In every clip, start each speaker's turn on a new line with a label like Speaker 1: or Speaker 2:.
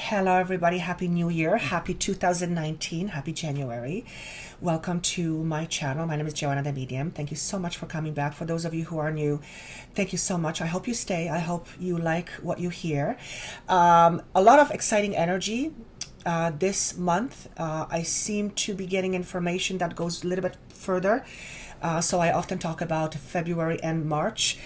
Speaker 1: Hello, everybody. Happy New Year. Happy 2019. Happy January. Welcome to my channel. My name is Joanna the Medium. Thank you so much for coming back. For those of you who are new, thank you so much. I hope you stay. I hope you like what you hear. A lot of exciting energy this month. I seem to be getting information that goes a little bit further. So I often talk about February and March.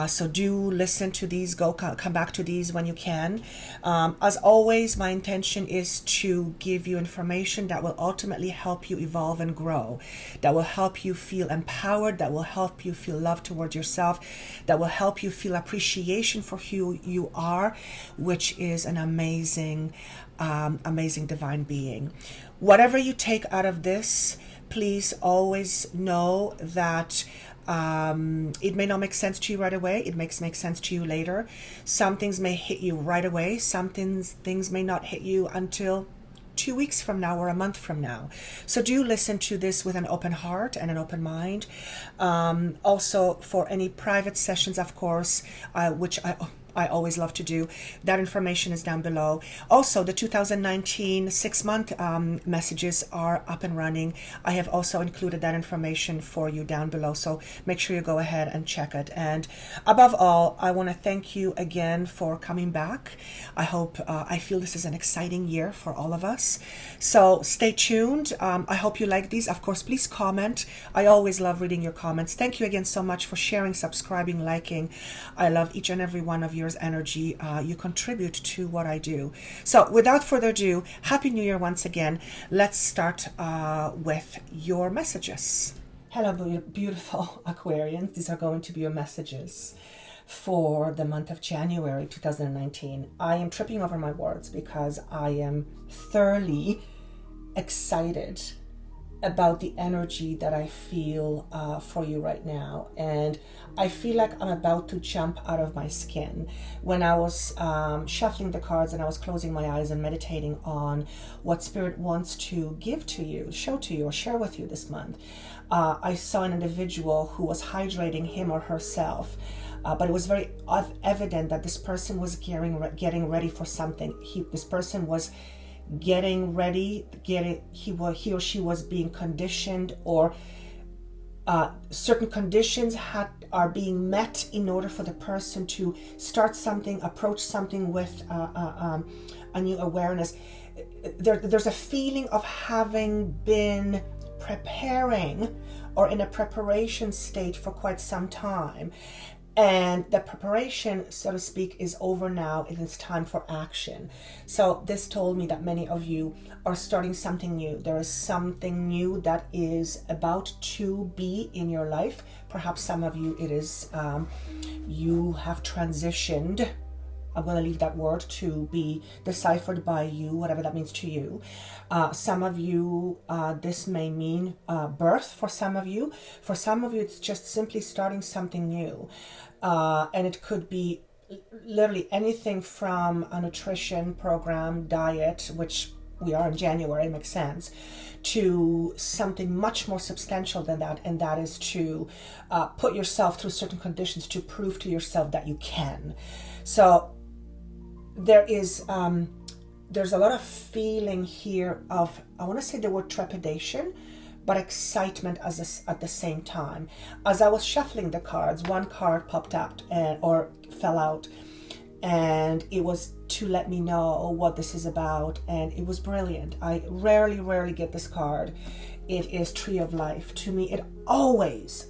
Speaker 1: So do listen to these, come back to these when you can. As always, my intention is to give you information that will ultimately help you evolve and grow, that will help you feel empowered, that will help you feel love towards yourself, that will help you feel appreciation for who you are, which is an amazing, amazing divine being. Whatever you take out of this, please always know that it may not make sense to you right away. It makes sense to you later. Some things may hit you right away. Some things may not hit you until 2 weeks from now or a month from now. So do listen to this with an open heart and an open mind. Also, for any private sessions, of course, which I always love to do, that information is down below. Also, the 2019 6-month messages are up and running. I have also included that information for you down below, so make sure you go ahead and check it. And above all, I want to thank you again for coming back. I feel this is an exciting year for all of us. So stay tuned. I hope you like these. Of course, please comment. I always love reading your comments. Thank you again so much for sharing, subscribing, liking. I love each and every one of your energy. You contribute to what I do. So without further ado, Happy New Year once again. Let's start with your messages. Hello, beautiful Aquarians. These are going to be your messages for the month of January 2019. I am tripping over my words because I am thoroughly excited about the energy that I feel for you right now, and I feel like I'm about to jump out of my skin. When I was shuffling the cards and I was closing my eyes and meditating on what Spirit wants to give to you, show to you, or share with you this month, I saw an individual who was hydrating him or herself, but it was very evident that this person was getting ready for something. This person was getting ready, he or she was being conditioned, or certain conditions are being met in order for the person to start something, approach something with a new awareness. There's a feeling of having been preparing or in a preparation state for quite some time. And the preparation, so to speak, is over now, and it's time for action. So this told me that many of you are starting something new. There is something new that is about to be in your life. Perhaps some of you, it is, you have transitioned. I'm going to leave that word to be deciphered by you, whatever that means to you. Some of you, this may mean birth for some of you. For some of you, it's just simply starting something new. And it could be literally anything from a nutrition program, diet, which we are in January, makes sense, to something much more substantial than that, and that is to put yourself through certain conditions to prove to yourself that you can. So there's a lot of feeling here of, I want to say the word trepidation, but excitement at the same time. As I was shuffling the cards, one card popped out or fell out, and it was to let me know what this is about, and it was brilliant. I rarely get this card. It is Tree of Life. To me, it always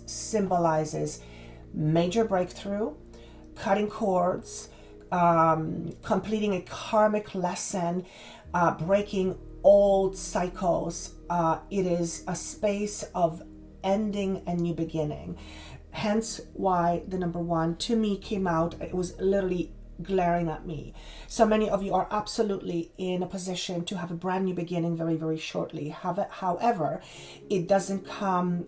Speaker 1: symbolizes major breakthrough, cutting cords, completing a karmic lesson, breaking old cycles. It is a space of ending and new beginning. Hence why the number 1 to me came out. It was literally glaring at me. So many of you are absolutely in a position to have a brand new beginning very shortly. However, it doesn't come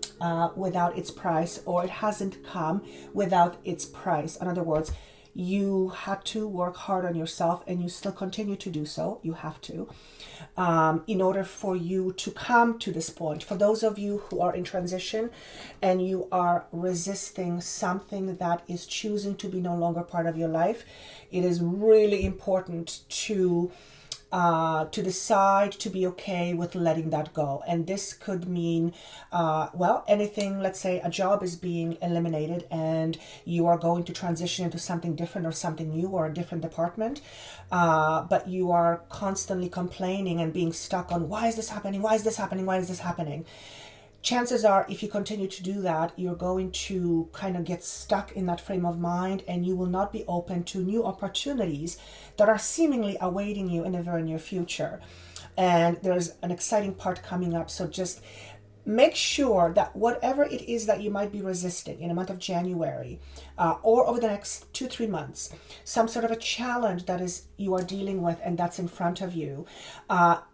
Speaker 1: without its price, or it hasn't come without its price. In other words, you had to work hard on yourself, and you still continue to do so. You have to, in order for you to come to this point. For those of you who are in transition and you are resisting something that is choosing to be no longer part of your life, it is really important to decide to be okay with letting that go. And this could mean, well, anything. Let's say a job is being eliminated and you are going to transition into something different or something new or a different department, but you are constantly complaining and being stuck on, why is this happening? Why is this happening? Why is this happening? Chances are, if you continue to do that, you're going to kind of get stuck in that frame of mind, and you will not be open to new opportunities that are seemingly awaiting you in the very near future. And there's an exciting part coming up. So just make sure that whatever it is that you might be resisting in the month of January, or over the next 2-3 months, some sort of a challenge that is you are dealing with and that's in front of you.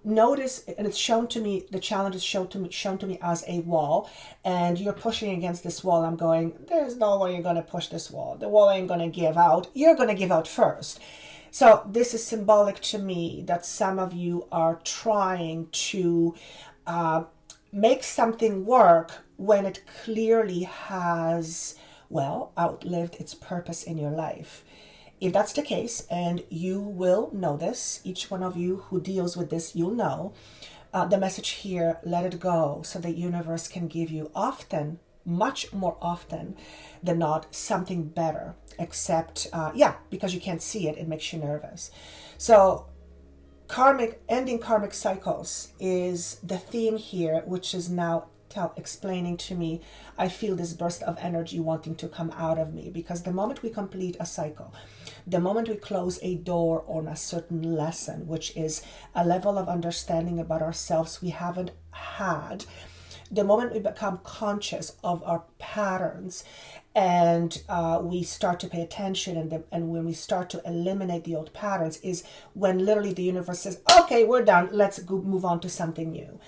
Speaker 1: Notice, and it's shown to me, the challenge is shown to me as a wall, and you're pushing against this wall. I'm going, there's no way you're going to push this wall. The wall ain't going to give out. You're going to give out first. So this is symbolic to me that some of you are trying to make something work when it clearly has, well, outlived its purpose in your life. If that's the case, and you will know this, each one of you who deals with this, you'll know the message here, let it go, so the universe can give you often, much more often than not, something better. Except, because you can't see it, it makes you nervous. So ending karmic cycles is the theme here, which is now explaining to me, I feel this burst of energy wanting to come out of me, because the moment we complete a cycle, the moment we close a door on a certain lesson, which is a level of understanding about ourselves we haven't had, the moment we become conscious of our patterns, and we start to pay attention, and when we start to eliminate the old patterns, is when literally the universe says, okay, we're done, let's go move on to something new.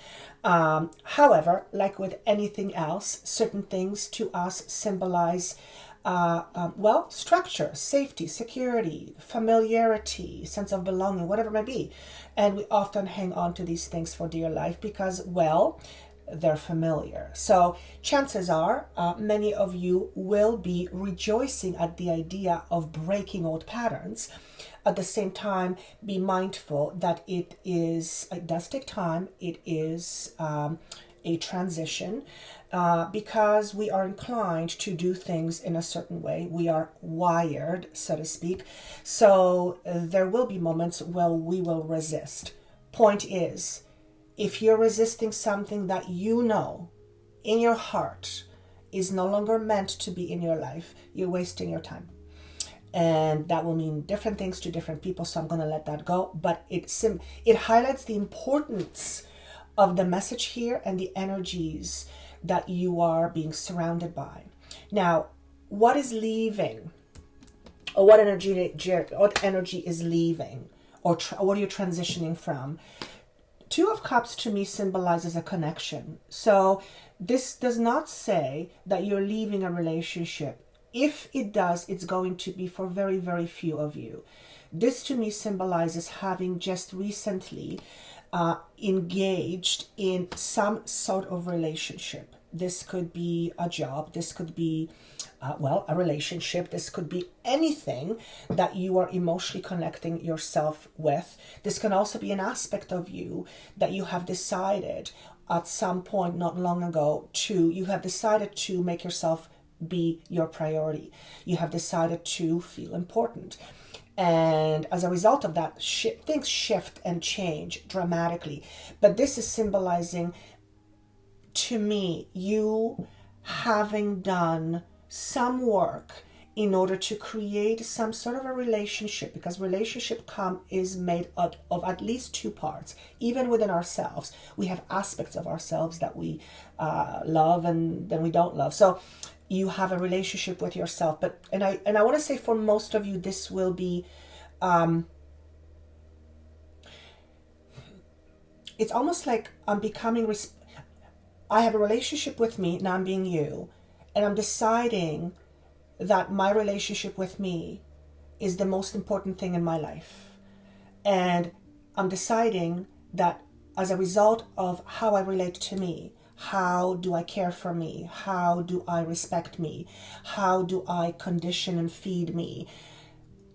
Speaker 1: However, like with anything else, certain things to us symbolize structure, safety, security, familiarity, sense of belonging, whatever it may be. And we often hang on to these things for dear life because, well, they're familiar. So chances are many of you will be rejoicing at the idea of breaking old patterns. At the same time, be mindful that it does take time. It is a transition because we are inclined to do things in a certain way. We are wired, so to speak. So there will be moments where we will resist. Point is, if you're resisting something that you know in your heart is no longer meant to be in your life, you're wasting your time. And that will mean different things to different people, so I'm going to let that go. But it highlights the importance of the message here and the energies that you are being surrounded by. Now, what is leaving? Or what energy is leaving? Or what are you transitioning from? Two of Cups to me symbolizes a connection. So this does not say that you're leaving a relationship. If it does, it's going to be for very, very few of you. This to me symbolizes having just recently engaged in some sort of relationship. This could be a job. This could be a relationship. This could be anything that you are emotionally connecting yourself with. This can also be an aspect of you that you have decided at some point not long ago you have decided to make yourself be your priority. You have decided to feel important. And as a result of that, things shift and change dramatically. But this is symbolizing, to me, you having done some work in order to create some sort of a relationship, because relationship is made of at least two parts. Even within ourselves, we have aspects of ourselves that we love and then we don't love. So you have a relationship with yourself. And I want to say, for most of you, this will be it's almost like I'm becoming I have a relationship with me, now I'm being you, and I'm deciding that my relationship with me is the most important thing in my life. And I'm deciding that as a result of how I relate to me, how do I care for me? How do I respect me? How do I condition and feed me?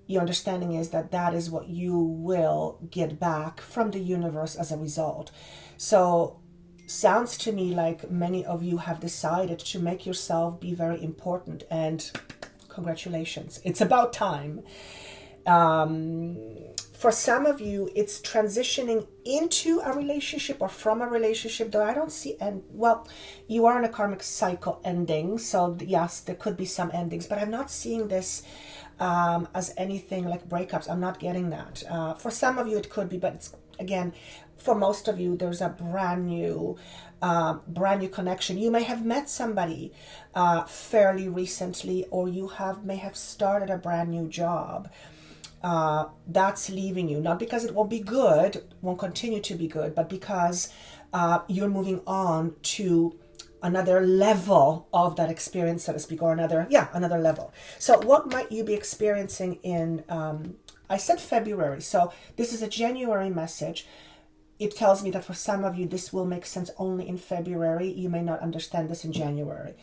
Speaker 1: Your understanding is that that is what you will get back from the universe as a result. So sounds to me like many of you have decided to make yourself be very important, and congratulations. It's about time. For some of you, it's transitioning into a relationship or from a relationship, though I don't see, and well, you are in a karmic cycle ending, so yes, there could be some endings, but I'm not seeing this as anything like breakups. I'm not getting that. For some of you, it could be, but it's, again, for most of you, there's a brand new connection. You may have met somebody fairly recently, or you may have started a brand new job. That's leaving you, not because it won't be good, won't continue to be good, but because you're moving on to another level of that experience, so to speak, or another level. So what might you be experiencing in, I said February, so this is a January message. It tells me that for some of you, this will make sense only in February. You may not understand this in January.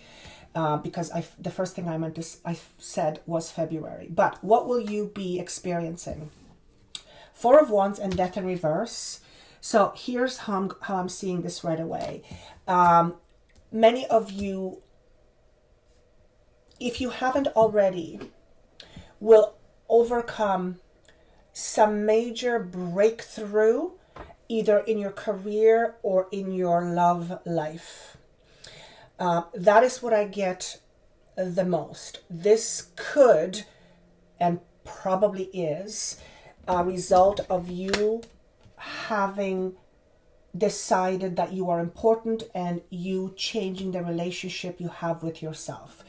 Speaker 1: Because the first thing I said was February. But what will you be experiencing? Four of Wands and Death in reverse. So here's how I'm seeing this right away. Many of you, if you haven't already, will overcome some major breakthrough, either in your career or in your love life. That is what I get the most. This could, and probably is, a result of you having decided that you are important and you changing the relationship you have with yourself.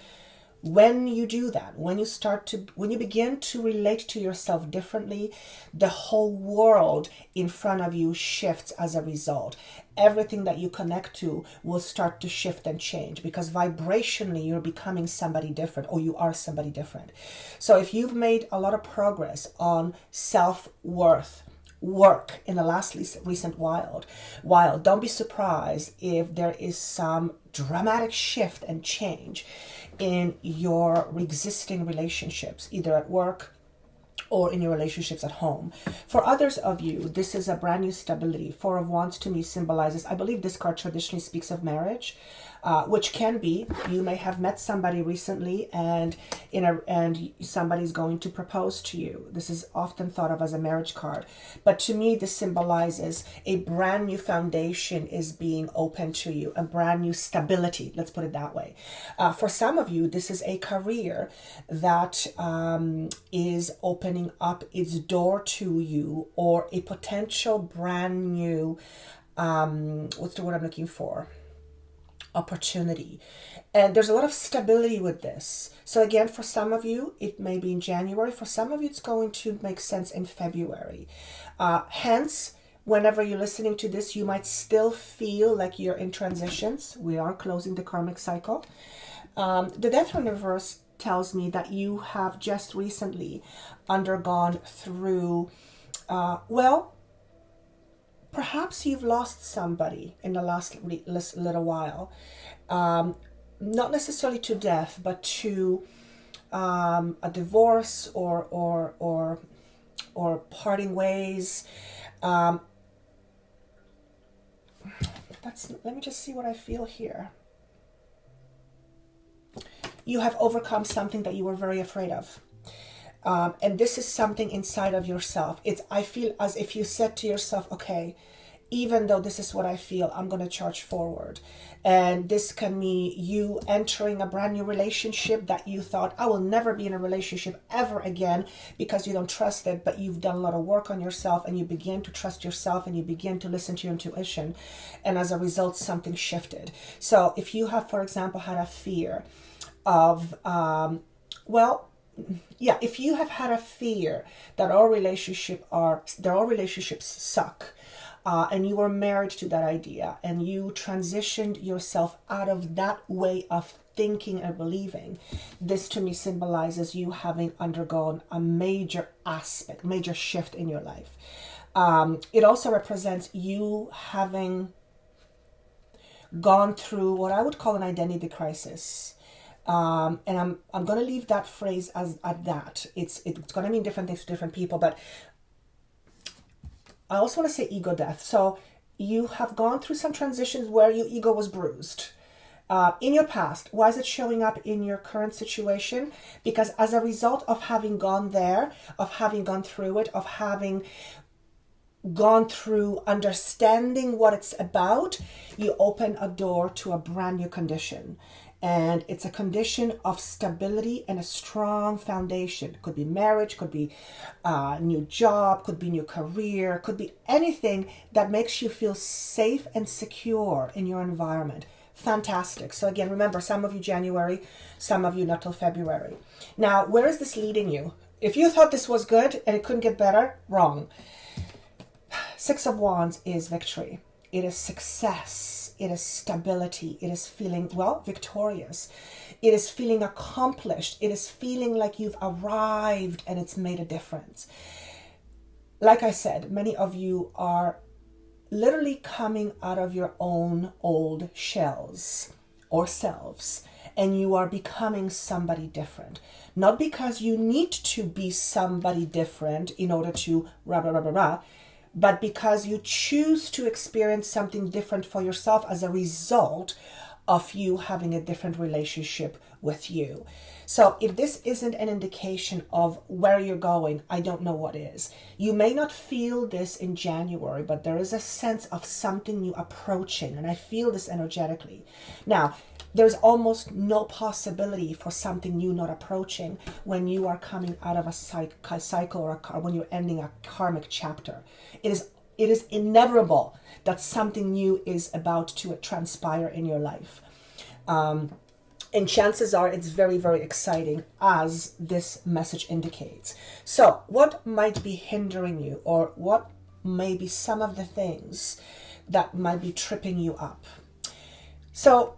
Speaker 1: When you do that, when you begin to relate to yourself differently, the whole world in front of you shifts as a result. Everything that you connect to will start to shift and change, because vibrationally you're becoming somebody different, or you are somebody different. So if you've made a lot of progress on self-worth work in the last recent while, don't be surprised if there is some dramatic shift and change in your existing relationships, either at work or in your relationships at home. For others of you, this is a brand new stability. Four of Wands to me symbolizes, I believe this card traditionally speaks of marriage, which can be, you may have met somebody recently and somebody's going to propose to you. This is often thought of as a marriage card. But to me, this symbolizes a brand new foundation is being opened to you, a brand new stability, let's put it that way. For some of you, this is a career that is opening up its door to you, or a potential brand new, what's the word I'm looking for? Opportunity. And there's a lot of stability with this. So again, for some of you, it may be in January. For some of you, it's going to make sense in February. Hence, whenever you're listening to this, you might still feel like you're in transitions. We are closing the karmic cycle. The Death in reverse tells me that you have just recently undergone through, perhaps you've lost somebody in the last little while. Not necessarily to death, but to a divorce or parting ways. Let me just see what I feel here. You have overcome something that you were very afraid of. And this is something inside of yourself. I feel as if you said to yourself, okay, even though this is what I feel, I'm going to charge forward. And this can mean you entering a brand new relationship that you thought, I will never be in a relationship ever again, because you don't trust it, but you've done a lot of work on yourself and you begin to trust yourself and you begin to listen to your intuition. And as a result, something shifted. So if you have, for example, had a fear of, if you have had a fear that all relationships suck, and you were married to that idea, and you transitioned yourself out of that way of thinking and believing, this to me symbolizes you having undergone a major shift in your life. It also represents you having gone through what I would call an identity crisis. And I'm going to leave that phrase at that. It's going to mean different things to different people, but I also want to say ego death. So you have gone through some transitions where your ego was bruised. In your past, why is it showing up in your current situation? Because as a result of having gone there, of having gone through it, of having gone through understanding what it's about, you open a door to a brand new condition. And it's a condition of stability and a strong foundation. Could be marriage, could be a new job, could be new career, could be anything that makes you feel safe and secure in your environment. Fantastic. So again, remember, some of you January, some of you not till February. Now, where is this leading you? If you thought this was good and it couldn't get better, wrong. Six of Wands is victory. It is success. It is stability. It is feeling, well, victorious. It is feeling accomplished. It is feeling like you've arrived and it's made a difference. Like I said, many of you are literally coming out of your own old shells or selves, and you are becoming somebody different. Not because you need to be somebody different in order to rah, rah, rah, rah, rah, but because you choose to experience something different for yourself as a result of you having a different relationship with you. So if this isn't an indication of where you're going, I don't know what is. You may not feel this in January, but there is a sense of something new approaching, and I feel this energetically. Now, there's almost no possibility for something new not approaching when you are coming out of a cycle or when you're ending a karmic chapter. It is inevitable that something new is about to transpire in your life. And chances are it's very, very exciting, as this message indicates. So what might be hindering you, or what may be some of the things that might be tripping you up? So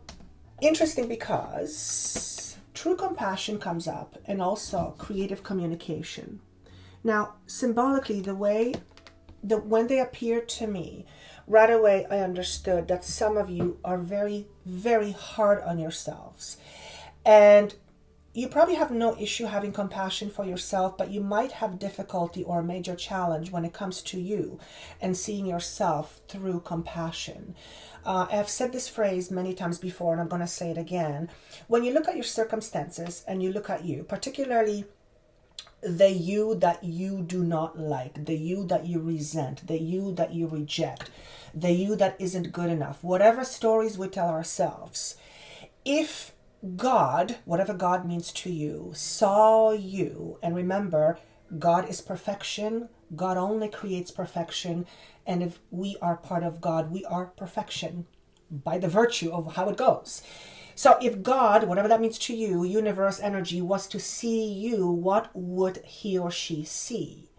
Speaker 1: interesting, because true compassion comes up, and also creative communication. Now, symbolically, when they appeared to me, right away I understood that some of you are very, very hard on yourselves. And you probably have no issue having compassion for yourself, but you might have difficulty or a major challenge when it comes to you and seeing yourself through compassion. I've said this phrase many times before, and I'm going to say it again. When you look at your circumstances and you look at you, particularly the you that you do not like, the you that you resent, the you that you reject, the you that isn't good enough, whatever stories we tell ourselves, if God, whatever God means to you, saw you, and remember, God is perfection. God only creates perfection. And if we are part of God, we are perfection by the virtue of how it goes. So if God, whatever that means to you, universe energy, was to see you, what would he or she see?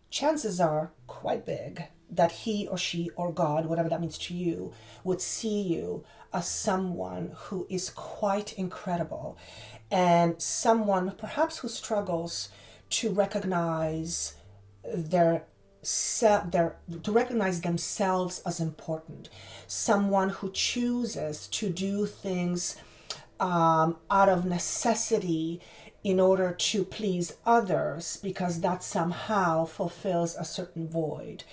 Speaker 1: Chances are quite big that he or she or God, whatever that means to you, would see you as someone who is quite incredible, and someone perhaps who struggles to recognize to recognize themselves as important, someone who chooses to do things out of necessity in order to please others, because that somehow fulfills a certain void.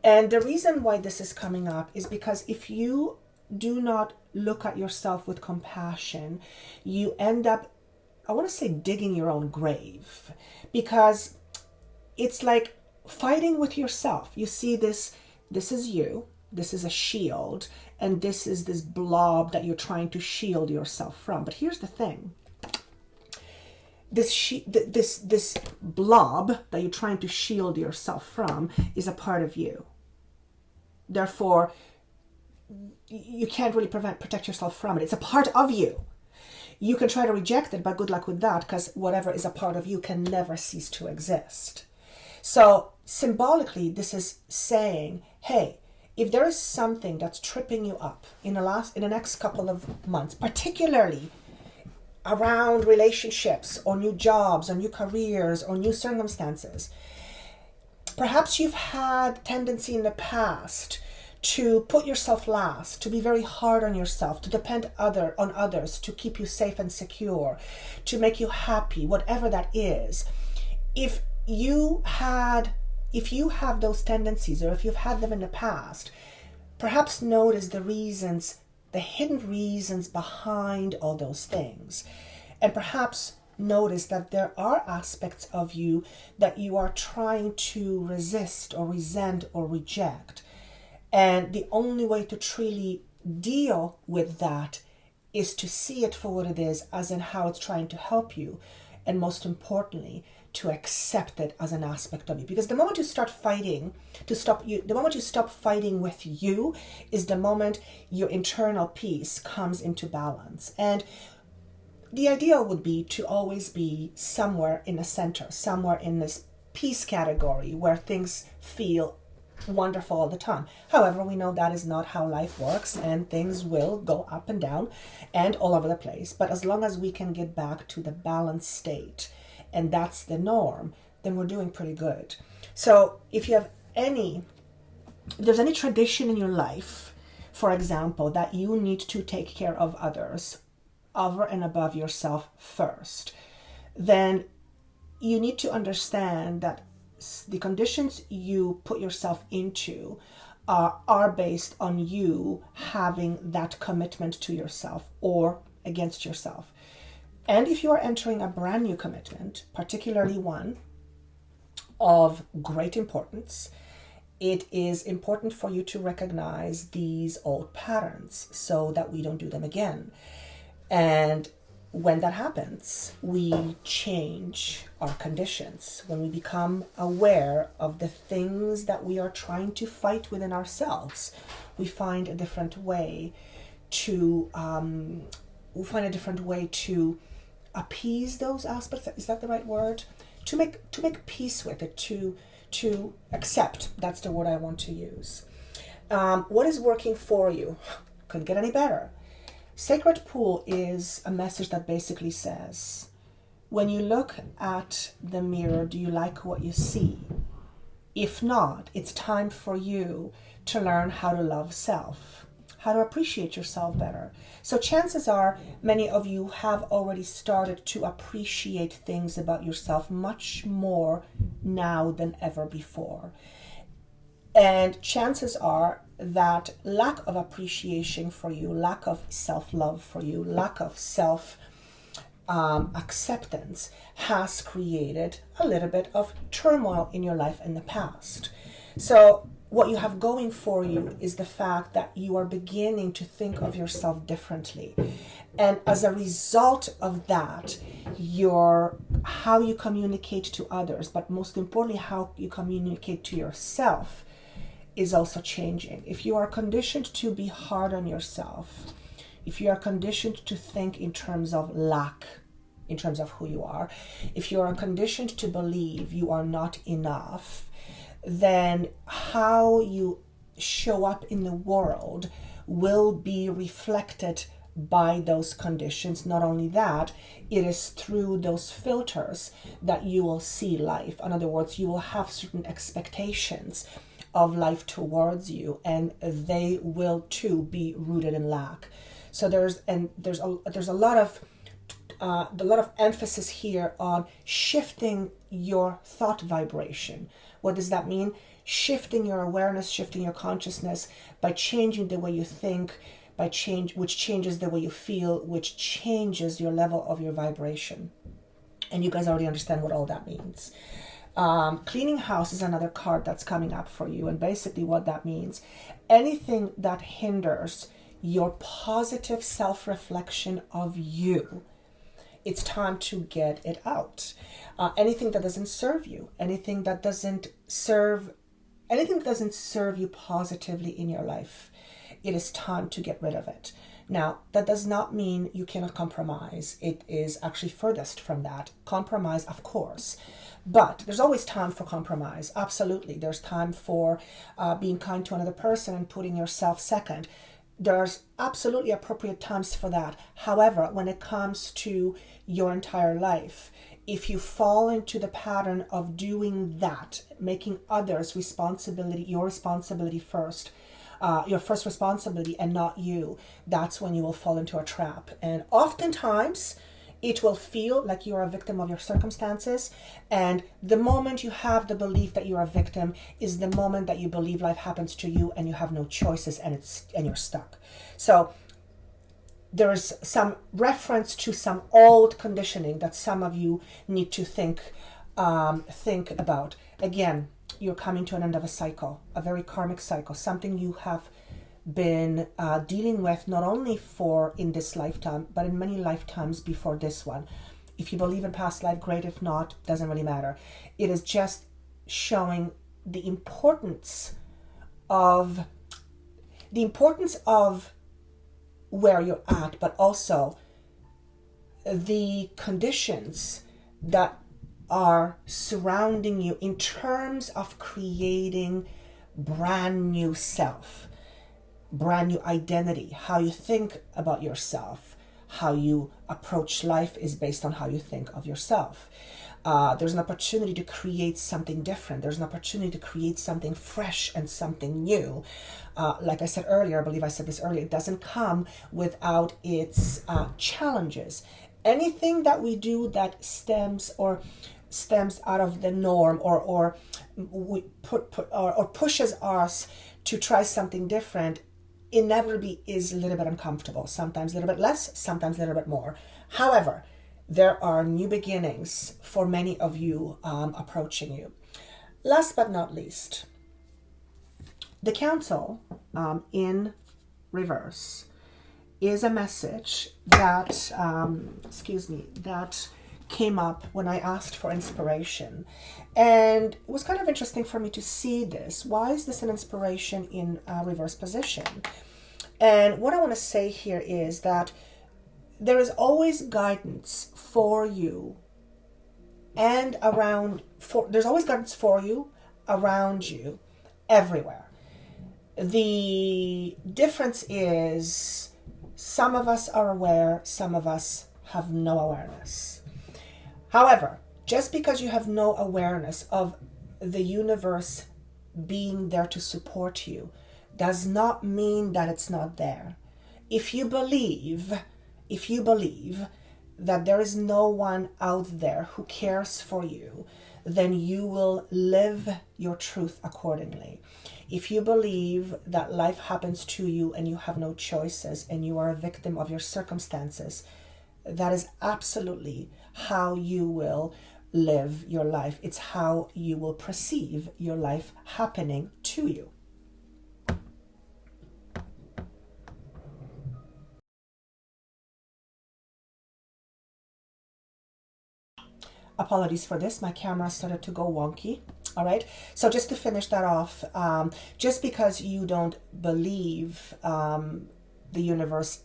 Speaker 1: And the reason why this is coming up is because if you do not look at yourself with compassion, you end up, I want to say, digging your own grave, because it's like fighting with yourself. You see this is you, this is a shield, and this is this blob that you're trying to shield yourself from. But here's the thing. This blob that you're trying to shield yourself from is a part of you. Therefore, you can't really protect yourself from it. It's a part of you. You can try to reject it, but good luck with that, because whatever is a part of you can never cease to exist. So symbolically, this is saying, hey, if there is something that's tripping you up in the next couple of months, particularly around relationships or new jobs or new careers or new circumstances. Perhaps you've had tendency in the past to put yourself last, to be very hard on yourself, to depend on others to keep you safe and secure, to make you happy, whatever that is. If you have those tendencies, or if you've had them in the past, perhaps notice the hidden reasons behind all those things. And perhaps notice that there are aspects of you that you are trying to resist or resent or reject. And the only way to truly deal with that is to see it for what it is, as in how it's trying to help you. And most importantly, to accept it as an aspect of you. Because the moment you start fighting the moment you stop fighting with you is the moment your internal peace comes into balance. And the ideal would be to always be somewhere in the center, somewhere in this peace category where things feel wonderful all the time. However, we know that is not how life works, and things will go up and down and all over the place. But as long as we can get back to the balanced state, and that's the norm, then we're doing pretty good. So if there's any tradition in your life, for example, that you need to take care of others over and above yourself first, then you need to understand that the conditions you put yourself into are based on you having that commitment to yourself or against yourself. And if you are entering a brand new commitment, particularly one of great importance, it is important for you to recognize these old patterns so that we don't do them again. And when that happens, we change our conditions. When we become aware of the things that we are trying to fight within ourselves, we find a different way to appease those aspects. Is that the right word? To make peace with it, to accept. That's the word I want to use. What is working for you? Couldn't get any better. Sacred Pool is a message that basically says, when you look at the mirror, do you like what you see? If not, it's time for you to learn how to love self, how to appreciate yourself better. So chances are many of you have already started to appreciate things about yourself much more now than ever before. And chances are that lack of appreciation for you, lack of self-love for you, lack of self-acceptance has created a little bit of turmoil in your life in the past. So what you have going for you is the fact that you are beginning to think of yourself differently. And as a result of that, how you communicate to others, but most importantly, how you communicate to yourself, is also changing. If you are conditioned to be hard on yourself, if you are conditioned to think in terms of lack, in terms of who you are, if you are conditioned to believe you are not enough, then how you show up in the world will be reflected by those conditions. Not only that, it is through those filters that you will see life. In other words, you will have certain expectations of life towards you, and they will too be rooted in lack. So there's a lot of emphasis here on shifting your thought vibration. What does that mean? Shifting your awareness, shifting your consciousness by changing the way you think, which changes the way you feel, which changes your level of your vibration. And you guys already understand what all that means. Cleaning house is another card that's coming up for you, and basically what that means, anything that hinders your positive self-reflection of you, it's time to get it out. Anything that doesn't serve you, anything that doesn't serve you positively in your life, it is time to get rid of it. Now, that does not mean you cannot compromise. It is actually furthest from that. Compromise, of course. But there's always time for compromise. Absolutely. There's time for being kind to another person and putting yourself second. there's absolutely appropriate times for that. However, when it comes to your entire life, if you fall into the pattern of doing that, making others your responsibility first, your first responsibility and not you, that's when you will fall into a trap. And oftentimes it will feel like you're a victim of your circumstances. And the moment you have the belief that you're a victim is the moment that you believe life happens to you and you have no choices and you're stuck. So there's some reference to some old conditioning that some of you need to think about. Again, you're coming to an end of a cycle, a very karmic cycle, something you have been dealing with not only in this lifetime, but in many lifetimes before this one. If you believe in past life, great. If not, doesn't really matter. It is just showing the importance of where you're at, but also the conditions that are surrounding you in terms of creating brand new self, brand new identity. How you think about yourself, how you approach life is based on how you think of yourself. There's an opportunity to create something different. There's an opportunity to create something fresh and something new. Like I said earlier, I believe I said this earlier, it doesn't come without its challenges. Anything that we do that stems out of the norm or pushes us to try something different inevitably is a little bit uncomfortable. Sometimes a little bit less, sometimes a little bit more. However, there are new beginnings for many of you approaching you. Last but not least, the council in reverse is a message that, that came up when I asked for inspiration. And it was kind of interesting for me to see this. Why is this an inspiration in a reverse position? And what I want to say here is that there is always guidance for you and there's always guidance for you, around you, everywhere. The difference is some of us are aware, some of us have no awareness. However, just because you have no awareness of the universe being there to support you does not mean that it's not there. If you believe that there is no one out there who cares for you, then you will live your truth accordingly. If you believe that life happens to you and you have no choices and you are a victim of your circumstances, that is absolutely how you will live your life. It's how you will perceive your life happening to you. Apologies for this, my camera started to go wonky. All right, so just to finish that off, just because you don't believe the universe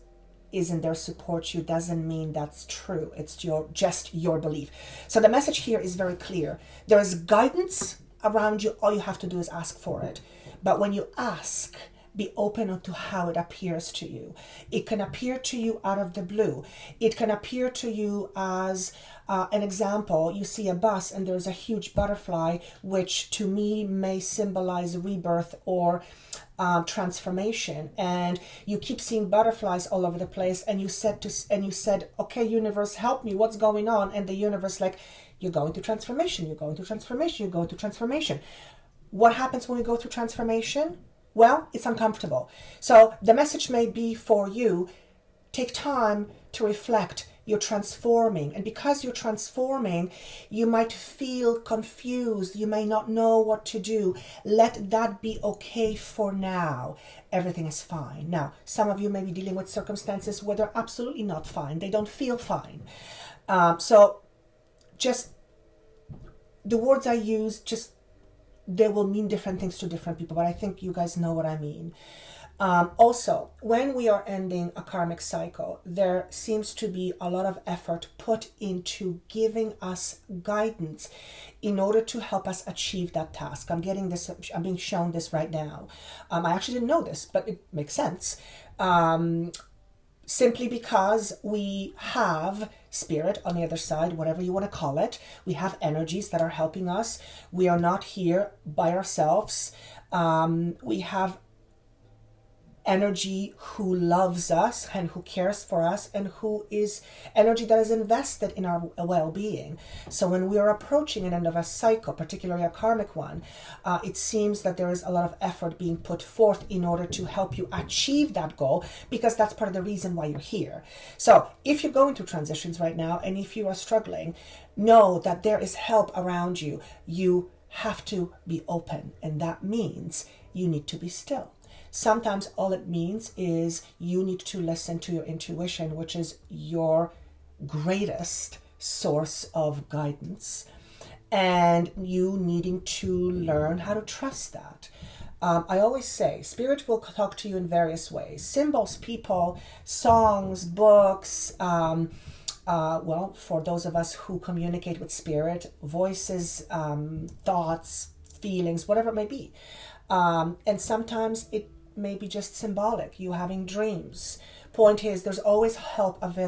Speaker 1: isn't there to support you doesn't mean that's true. It's just your belief. So the message here is very clear. There is guidance around you. All you have to do is ask for it. But when you ask, be open to how it appears to you. It can appear to you out of the blue. It can appear to you as an example. You see a bus and there's a huge butterfly, which to me may symbolize rebirth or transformation. And you keep seeing butterflies all over the place. And you said, okay, universe, help me. What's going on? And the universe, like, you're going through transformation. You're going through transformation. You're going through transformation. What happens when we go through transformation? Well, it's uncomfortable. So the message may be for you, take time to reflect. You're transforming. And because you're transforming, you might feel confused. You may not know what to do. Let that be okay for now. Everything is fine. Now, some of you may be dealing with circumstances where they're absolutely not fine. They don't feel fine. So just the words I use, they will mean different things to different people, but I think you guys know what I mean. Also, when we are ending a karmic cycle, there seems to be a lot of effort put into giving us guidance in order to help us achieve that task. I'm being shown this right now. I actually didn't know this, but it makes sense. Simply because we have spirit on the other side, whatever you want to call it. We have energies that are helping us. We are not here by ourselves. We have energy who loves us and who cares for us, and who is energy that is invested in our well-being. So when we are approaching an end of a cycle, particularly a karmic one, it seems that there is a lot of effort being put forth in order to help you achieve that goal, because that's part of the reason why you're here. So if you're going through transitions right now, and if you are struggling, know that there is help around you. You have to be open, and that means you need to be still. Sometimes all it means is you need to listen to your intuition, which is your greatest source of guidance, and you needing to learn how to trust that. I always say spirit will talk to you in various ways: symbols, people, songs, books. Well, for those of us who communicate with spirit, voices, thoughts, feelings, whatever it may be. And sometimes it may be just symbolic, you having dreams. Point is, there's always help available.